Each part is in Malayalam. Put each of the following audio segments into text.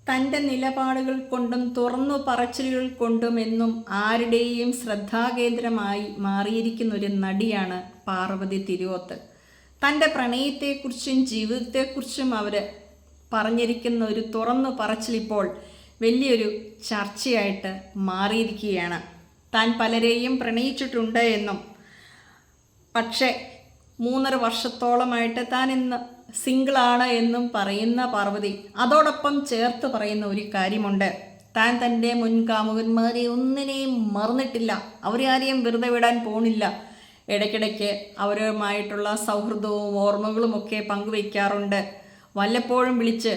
തൻ്റെ നിലപാടുകൾ കൊണ്ടും തുറന്നു പറച്ചിലുകൾ കൊണ്ടും എന്നും ആരുടെയും ശ്രദ്ധാകേന്ദ്രമായി മാറിയിരിക്കുന്ന ഒരു നടിയാണ് പാർവതി തിരുവോത്ത്. തൻ്റെ പ്രണയത്തെക്കുറിച്ചും ജീവിതത്തെക്കുറിച്ചും അവർ പറഞ്ഞിരിക്കുന്ന ഒരു തുറന്നു പറച്ചിലിപ്പോൾ വലിയൊരു ചർച്ചയായിട്ട് മാറിയിരിക്കുകയാണ്. താൻ പലരെയും പ്രണയിച്ചിട്ടുണ്ട് എന്നും പക്ഷേ 3.5 വർഷത്തോളമായിട്ട് താൻ ഇന്ന് സിംഗിളാണ് എന്നും പറയുന്ന പാർവതി അതോടൊപ്പം ചേർത്ത് പറയുന്ന ഒരു കാര്യമുണ്ട്. താൻ തൻ്റെ മുൻകാമുകന്മാരെ ഒന്നിനെയും മറന്നിട്ടില്ല, അവരെ ആരെയും വെറുതെ വിടാൻ പോണില്ല. ഇടയ്ക്കിടയ്ക്ക് അവരുമായിട്ടുള്ള സൗഹൃദവും ഓർമ്മകളുമൊക്കെ പങ്കുവയ്ക്കാറുണ്ട്. വല്ലപ്പോഴും വിളിച്ച്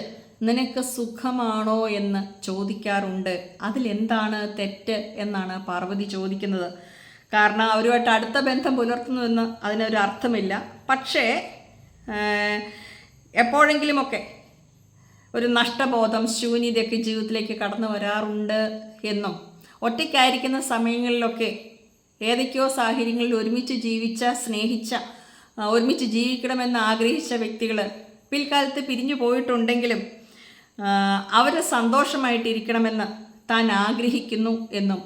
നിനക്ക് സുഖമാണോ എന്ന് ചോദിക്കാറുണ്ട്. അതിലെന്താണ് തെറ്റ് എന്നാണ് പാർവതി ചോദിക്കുന്നത്. കാരണം അവരുമായിട്ട് അടുത്ത ബന്ധം പുലർത്തുന്നുവെന്ന് അതിനൊരു അർത്ഥമില്ല. പക്ഷേ എപ്പോഴെങ്കിലുമൊക്കെ ഒരു നഷ്ടബോധം, ശൂന്യതയൊക്കെ ജീവിതത്തിലേക്ക് കടന്നു വരാറുണ്ട് എന്നും ഒറ്റയ്ക്കായിരിക്കുന്ന സമയങ്ങളിലൊക്കെ ഏതൊക്കെയോ സാഹചര്യങ്ങളിൽ ഒരുമിച്ച് ജീവിച്ച, സ്നേഹിച്ച, ഒരുമിച്ച് ജീവിക്കണമെന്ന് ആഗ്രഹിച്ച വ്യക്തികൾ പിൽക്കാലത്ത് പിരിഞ്ഞു പോയിട്ടുണ്ടെങ്കിലും അവർ സന്തോഷമായിട്ടിരിക്കണമെന്ന് താൻ ആഗ്രഹിക്കുന്നു എന്നും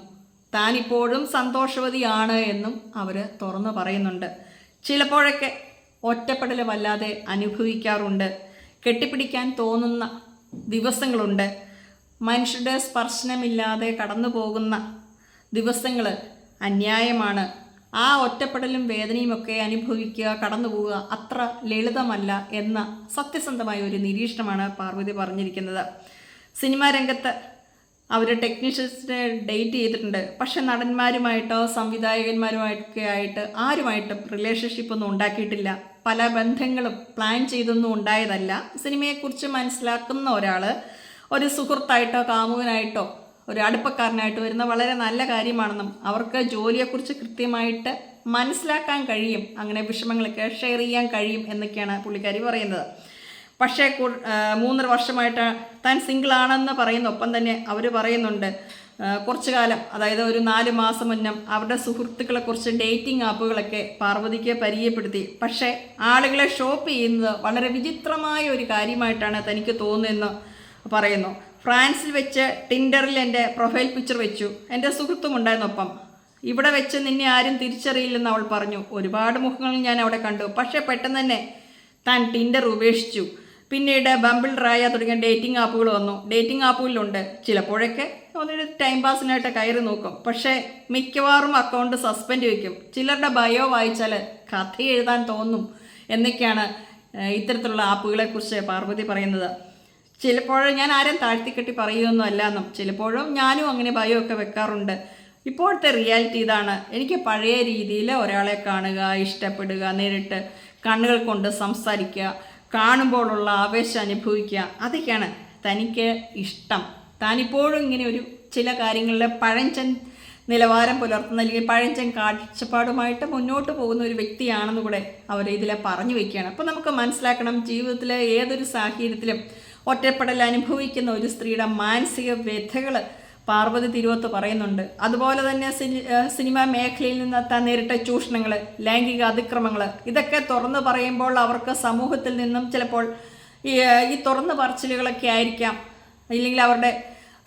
താനിപ്പോഴും സന്തോഷവതിയാണ് എന്നും അവർ തുറന്നു പറയുന്നുണ്ട്. ചിലപ്പോഴൊക്കെ ഒറ്റപ്പെടൽ വല്ലാതെ അനുഭവിക്കാറുണ്ട്. കെട്ടിപ്പിടിക്കാൻ തോന്നുന്ന ദിവസങ്ങളുണ്ട്. മനുഷ്യരുടെ സ്പർശനമില്ലാതെ കടന്നു പോകുന്ന ദിവസങ്ങൾ അന്യായമാണ്. ആ ഒറ്റപ്പെടലും വേദനയുമൊക്കെ അനുഭവിക്കുക, കടന്നു പോവുക അത്ര ലളിതമല്ല എന്ന സത്യസന്ധമായ ഒരു നിരീക്ഷണമാണ് പാർവതി പറഞ്ഞിരിക്കുന്നത്. സിനിമാ രംഗത്ത് അവർ ടെക്നീഷ്യൻസിനെ ഡേറ്റ് ചെയ്തിട്ടുണ്ട്. പക്ഷെ നടന്മാരുമായിട്ടോ സംവിധായകന്മാരുമായിട്ടൊക്കെ ആയിട്ട് ആരുമായിട്ടും റിലേഷൻഷിപ്പൊന്നും ഉണ്ടാക്കിയിട്ടില്ല. പല ബന്ധങ്ങളും പ്ലാൻ ചെയ്തൊന്നും ഉണ്ടായതല്ല. സിനിമയെക്കുറിച്ച് മനസ്സിലാക്കുന്ന ഒരാൾ ഒരു സുഹൃത്തായിട്ടോ കാമുകനായിട്ടോ ഒരു അടുപ്പക്കാരനായിട്ട് വരുന്ന വളരെ നല്ല കാര്യമാണെന്നും അവർക്ക് ജോലിയെക്കുറിച്ച് കൃത്യമായിട്ട് മനസ്സിലാക്കാൻ കഴിയും, അങ്ങനെ വിഷമങ്ങളൊക്കെ ഷെയർ ചെയ്യാൻ കഴിയും എന്നൊക്കെയാണ് പുള്ളിക്കാരി പറയുന്നത്. പക്ഷേ 3.5 വർഷമായിട്ട് താൻ സിംഗിളാണെന്ന് പറയുന്ന ഒപ്പം തന്നെ അവർ പറയുന്നുണ്ട് കുറച്ചു കാലം, അതായത് ഒരു 4 മാസം മുന്നേ അവരുടെ സുഹൃത്തുക്കളെക്കുറിച്ച് ഡേറ്റിംഗ് ആപ്പുകളൊക്കെ പാർവതിക്ക് പരിചയപ്പെടുത്തി. പക്ഷേ ആളുകളെ ഷോപ്പ് ചെയ്യുന്നത് വളരെ വിചിത്രമായ ഒരു കാര്യമായിട്ടാണ് തനിക്ക് തോന്നുന്നതെന്ന് പറയുന്നു. ഫ്രാൻസിൽ വെച്ച് ടിൻഡറിൽ എൻ്റെ പ്രൊഫൈൽ പിക്ചർ വെച്ചു, എൻ്റെ സുഹൃത്തും ഉണ്ടായിരുന്നൊപ്പം. ഇവിടെ വെച്ച് നിന്നെ ആരും തിരിച്ചറിയില്ലെന്ന് അവൾ പറഞ്ഞു. ഒരുപാട് മുഖങ്ങൾ ഞാൻ അവിടെ കണ്ടു. പക്ഷേ പെട്ടെന്ന് തന്നെ താൻ ടിൻഡർ ഉപേക്ഷിച്ചു. പിന്നീട് ബംബിൾ, റായ തുടങ്ങിയ ഡേറ്റിംഗ് ആപ്പുകൾ വന്നു. ഡേറ്റിംഗ് ആപ്പുകളിലുണ്ട്. ചിലപ്പോഴൊക്കെ ഒന്നിട്ട് ടൈം പാസിനായിട്ട് കയറി നോക്കും. പക്ഷേ മിക്കവാറും അക്കൗണ്ട് സസ്പെൻഡ് വയ്ക്കും. ചിലരുടെ ബയോ വായിച്ചാൽ കഥ എഴുതാൻ തോന്നും എന്നൊക്കെയാണ് ഇത്തരത്തിലുള്ള ആപ്പുകളെക്കുറിച്ച് പാർവതി പറയുന്നത്. ചിലപ്പോഴും ഞാൻ ആരും താഴ്ത്തിക്കെട്ടി പറയുകയൊന്നും അല്ലെന്നും ചിലപ്പോഴും ഞാനും അങ്ങനെ ബയോ ഒക്കെ വെക്കാറുണ്ട്. ഇപ്പോഴത്തെ റിയാലിറ്റി ഇതാണ്. എനിക്ക് പഴയ രീതിയിൽ ഒരാളെ കാണുക, ഇഷ്ടപ്പെടുക, നേരിട്ട് കണ്ണുകൾ കൊണ്ട് സംസാരിക്കുക, കാണുമ്പോഴുള്ള ആവേശം അനുഭവിക്കുക, അതൊക്കെയാണ് തനിക്ക് ഇഷ്ടം. താനിപ്പോഴും ഇങ്ങനെ ഒരു ചില കാര്യങ്ങളിൽ പഴഞ്ചൻ നിലവാരം പുലർത്തുന്ന അല്ലെങ്കിൽ പഴഞ്ചൻ കാഴ്ചപ്പാടുമായിട്ട് മുന്നോട്ട് പോകുന്ന ഒരു വ്യക്തിയാണെന്ന് കൂടെ അവർ ഇതിൽ പറഞ്ഞു വയ്ക്കുകയാണ്. അപ്പോൾ നമുക്ക് മനസ്സിലാക്കണം, ജീവിതത്തിലെ ഏതൊരു സാഹചര്യത്തിലും ഒറ്റപ്പെടൽ അനുഭവിക്കുന്ന ഒരു സ്ത്രീയുടെ മാനസിക വ്യഥകൾ പാർവതി തിരുവോത്ത് പറയുന്നുണ്ട്. അതുപോലെ തന്നെ സിനിമാ മേഖലയിൽ നിന്ന് താൻ നേരിട്ട ചൂഷണങ്ങൾ, ലൈംഗിക അതിക്രമങ്ങൾ, ഇതൊക്കെ തുറന്നു പറയുമ്പോൾ അവർക്ക് സമൂഹത്തിൽ നിന്നും ചിലപ്പോൾ ഈ തുറന്നു പറച്ചിലുകളൊക്കെ ആയിരിക്കാം, ഇല്ലെങ്കിൽ അവരുടെ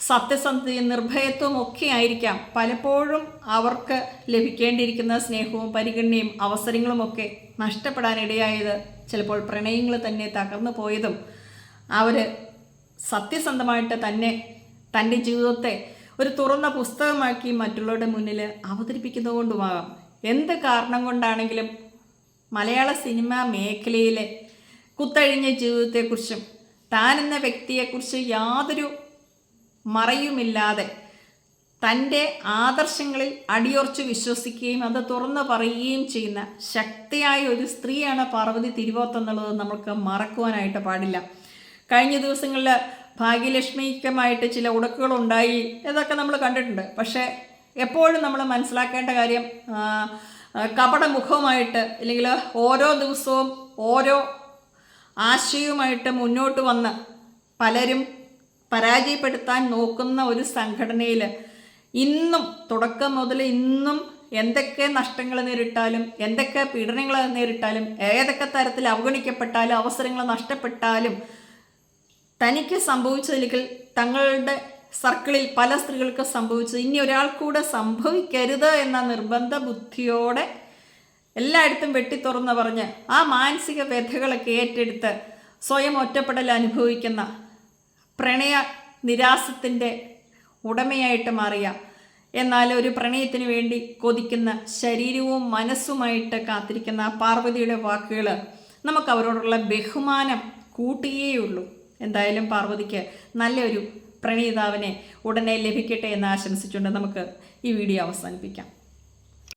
സത്യസന്ധതയും നിർഭയത്വവും ഒക്കെ ആയിരിക്കാം പലപ്പോഴും അവർക്ക് ലഭിക്കേണ്ടിയിരിക്കുന്ന സ്നേഹവും പരിഗണനയും അവസരങ്ങളുമൊക്കെ നഷ്ടപ്പെടാനിടയായത്. ചിലപ്പോൾ പ്രണയങ്ങൾ തന്നെ തകർന്നു പോയതും അവർ സത്യസന്ധമായിട്ട് തന്നെ തൻ്റെ ജീവിതത്തെ ഒരു തുറന്ന പുസ്തകമാക്കി മറ്റുള്ളവരുടെ മുന്നിൽ അവതരിപ്പിക്കുന്നതുകൊണ്ടുമാകാം. എന്ത് കാരണം കൊണ്ടാണെങ്കിലും മലയാള സിനിമാ മേഖലയിലെ കുത്തഴിഞ്ഞ ജീവിതത്തെക്കുറിച്ചും താൻ എന്ന വ്യക്തിയെക്കുറിച്ച് യാതൊരു മറയുമില്ലാതെ തൻ്റെ ആദർശങ്ങളിൽ അടിയുറച്ച് വിശ്വസിക്കുകയും അത് തുറന്നു പറയുകയും ചെയ്യുന്ന ശക്തിയായ ഒരു സ്ത്രീയാണ് പാർവതി തിരുവോത്ത് എന്നുള്ളത് നമുക്ക് മറക്കുവാനായിട്ട് പാടില്ല. കഴിഞ്ഞ ദിവസങ്ങളിൽ ഭാഗ്യലക്ഷ്മിക്കുമായിട്ട് ചില ഉടക്കുകളുണ്ടായി, ഇതൊക്കെ നമ്മൾ കണ്ടിട്ടുണ്ട്. പക്ഷേ എപ്പോഴും നമ്മൾ മനസ്സിലാക്കേണ്ട കാര്യം, കപടമുഖവുമായിട്ട് അല്ലെങ്കിൽ ഓരോ ദിവസവും ഓരോ ആശയവുമായിട്ട് മുന്നോട്ട് വന്ന് പലരും പരാജയപ്പെടുത്താൻ നോക്കുന്ന ഒരു സംഘടനയിൽ ഇന്നും തുടക്കം മുതൽ ഇന്നും എന്തൊക്കെ നഷ്ടങ്ങൾ നേരിട്ടാലും, എന്തൊക്കെ പീഡനങ്ങൾ നേരിട്ടാലും, ഏതൊക്കെ തരത്തിൽ അവഗണിക്കപ്പെട്ടാലും, അവസരങ്ങൾ നഷ്ടപ്പെട്ടാലും തനിക്ക് സംഭവിച്ചതിലേക്ക് തങ്ങളുടെ സർക്കിളിൽ പല സ്ത്രീകൾക്ക് സംഭവിച്ചത് ഇനി ഒരാൾക്കൂടെ സംഭവിക്കരുത് എന്ന നിർബന്ധ ബുദ്ധിയോടെ എല്ലായിടത്തും വെട്ടിത്തുറന്ന് പറഞ്ഞ് ആ മാനസിക വ്യഥകളൊക്കെ ഏറ്റെടുത്ത് സ്വയം ഒറ്റപ്പെടൽ അനുഭവിക്കുന്ന പ്രണയ നിരാസത്തിൻ്റെ ഉടമയായിട്ട് മാറിയ, എന്നാൽ ഒരു പ്രണയത്തിന് വേണ്ടി കൊതിക്കുന്ന ശരീരവും മനസ്സുമായിട്ട് കാത്തിരിക്കുന്ന പാർവതിയുടെ വാക്കുകൾ നമുക്ക് അവരോടുള്ള ബഹുമാനം കൂട്ടുകയുള്ളൂ. എന്തായാലും പാർവതിക്ക് നല്ലൊരു പ്രണയിതാവിനെ ഉടനെ ലഭിക്കട്ടെ എന്ന് ആശംസിച്ചുകൊണ്ട് നമുക്ക് ഈ വീഡിയോ അവസാനിപ്പിക്കാം.